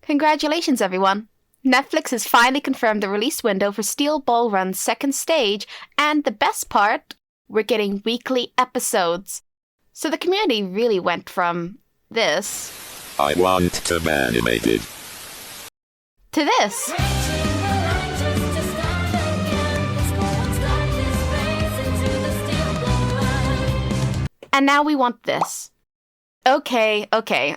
Congratulations, everyone! Netflix has finally confirmed the release window for Steel Ball Run's second stage, and the best part, we're getting weekly episodes. So the community really went from this... I want to be animated. To this. And now we want this. Okay,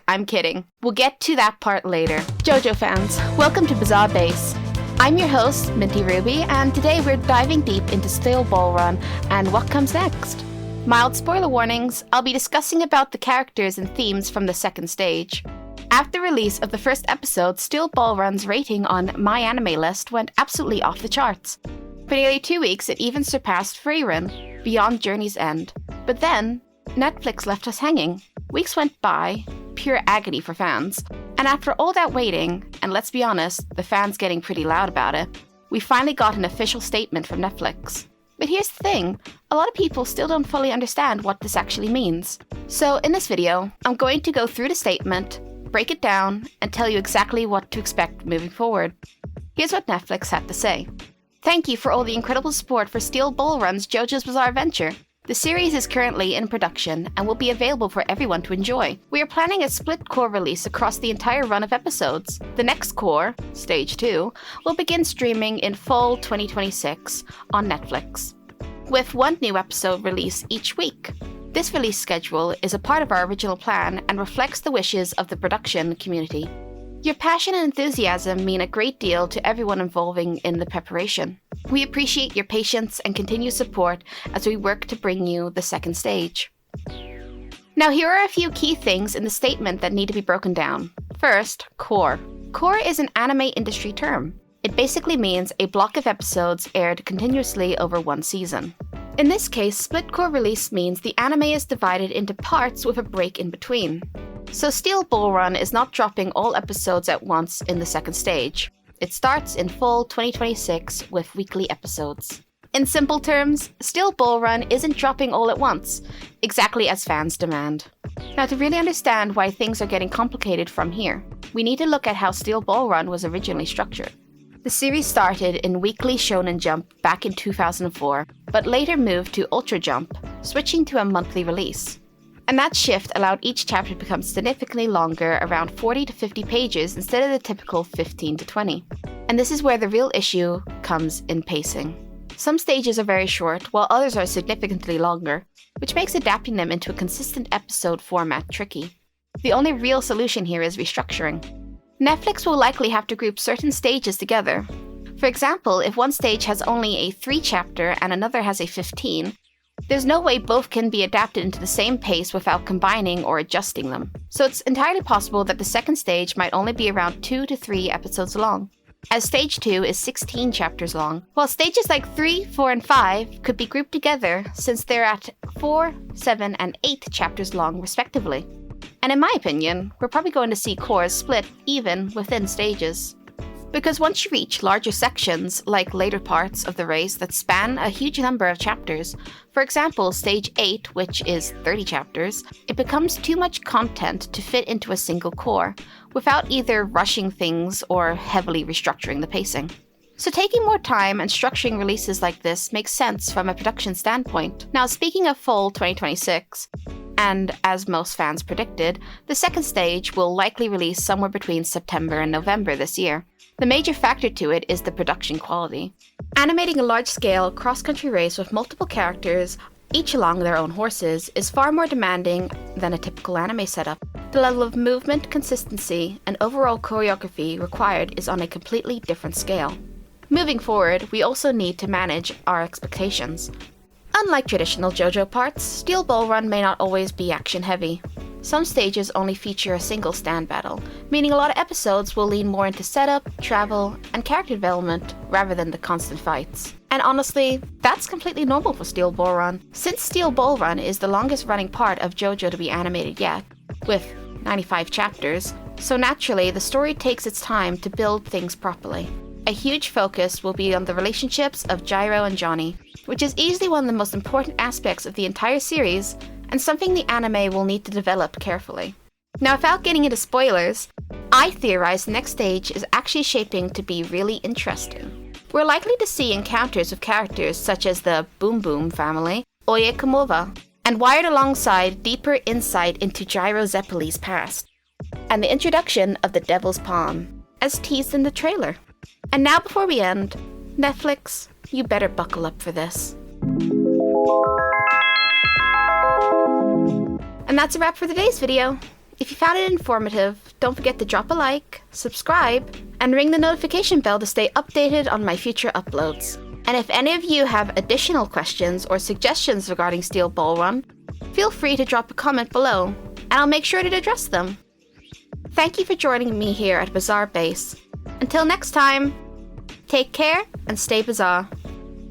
I'm kidding. We'll get to that part later. JoJo fans, welcome to Bizarre Base. I'm your host, Minty Ruby, and today we're diving deep into Steel Ball Run and what comes next. Mild spoiler warnings, I'll be discussing about the characters and themes from the second stage. After release of the first episode, Steel Ball Run's rating on My Anime List went absolutely off the charts. For nearly 2 weeks, it even surpassed Frieren, Beyond Journey's End. But then, Netflix left us hanging. Weeks went by, pure agony for fans. And after all that waiting, and let's be honest, the fans getting pretty loud about it, we finally got an official statement from Netflix. But here's the thing, a lot of people still don't fully understand what this actually means. So in this video, I'm going to go through the statement, break it down, and tell you exactly what to expect moving forward. Here's what Netflix had to say. Thank you for all the incredible support for Steel Ball Run's JoJo's Bizarre Adventure. The series is currently in production and will be available for everyone to enjoy. We are planning a split-cour release across the entire run of episodes. The next cour, Stage 2, will begin streaming in fall 2026 on Netflix, with one new episode release each week. This release schedule is a part of our original plan and reflects the wishes of the production community. Your passion and enthusiasm mean a great deal to everyone involving in the preparation. We appreciate your patience and continued support as we work to bring you the second stage. Now, here are a few key things in the statement that need to be broken down. First, cour. Cour is an anime industry term. It basically means a block of episodes aired continuously over one season. In this case, split-cour release means the anime is divided into parts with a break in between. So Steel Ball Run is not dropping all episodes at once in the second stage. It starts in fall 2026 with weekly episodes. In simple terms, Steel Ball Run isn't dropping all at once, exactly as fans demand. Now, to really understand why things are getting complicated from here, we need to look at how Steel Ball Run was originally structured. The series started in Weekly Shonen Jump back in 2004, but later moved to Ultra Jump, switching to a monthly release. And that shift allowed each chapter to become significantly longer, around 40 to 50 pages instead of the typical 15 to 20. And this is where the real issue comes in pacing. Some stages are very short, while others are significantly longer, which makes adapting them into a consistent episode format tricky. The only real solution here is restructuring. Netflix will likely have to group certain stages together. For example, if one stage has only a 3 chapter and another has a 15, there's no way both can be adapted into the same pace without combining or adjusting them. So it's entirely possible that the second stage might only be around 2 to 3 episodes long, as Stage 2 is 16 chapters long, while stages like 3, 4, and 5 could be grouped together since they're at 4, 7, and 8 chapters long respectively. And in my opinion, we're probably going to see cours split even within stages. Because once you reach larger sections, like later parts of the race that span a huge number of chapters, for example, Stage 8, which is 30 chapters, it becomes too much content to fit into a single cour, without either rushing things or heavily restructuring the pacing. So taking more time and structuring releases like this makes sense from a production standpoint. Now, speaking of fall 2026, and as most fans predicted, the second stage will likely release somewhere between September and November this year. The major factor to it is the production quality. Animating a large-scale cross-country race with multiple characters, each along their own horses, is far more demanding than a typical anime setup. The level of movement, consistency, and overall choreography required is on a completely different scale. Moving forward, we also need to manage our expectations. Unlike traditional JoJo parts, Steel Ball Run may not always be action-heavy. Some stages only feature a single stand battle, meaning a lot of episodes will lean more into setup, travel, and character development rather than the constant fights. And honestly, that's completely normal for Steel Ball Run, since Steel Ball Run is the longest running part of JoJo to be animated yet, with 95 chapters, so naturally the story takes its time to build things properly. A huge focus will be on the relationships of Gyro and Johnny, which is easily one of the most important aspects of the entire series, and something the anime will need to develop carefully. Now, without getting into spoilers, I theorize the next stage is actually shaping to be really interesting. We're likely to see encounters with characters such as the Boom Boom family, Oye Kamova, and wired alongside deeper insight into Gyro Zeppeli's past, and the introduction of the Devil's Pawn, as teased in the trailer. And now before we end, Netflix, you better buckle up for this. And that's a wrap for today's video. If you found it informative, don't forget to drop a like, subscribe, and ring the notification bell to stay updated on my future uploads. And if any of you have additional questions or suggestions regarding Steel Ball Run, feel free to drop a comment below, and I'll make sure to address them. Thank you for joining me here at Bizarre Base. Until next time, take care and stay bizarre.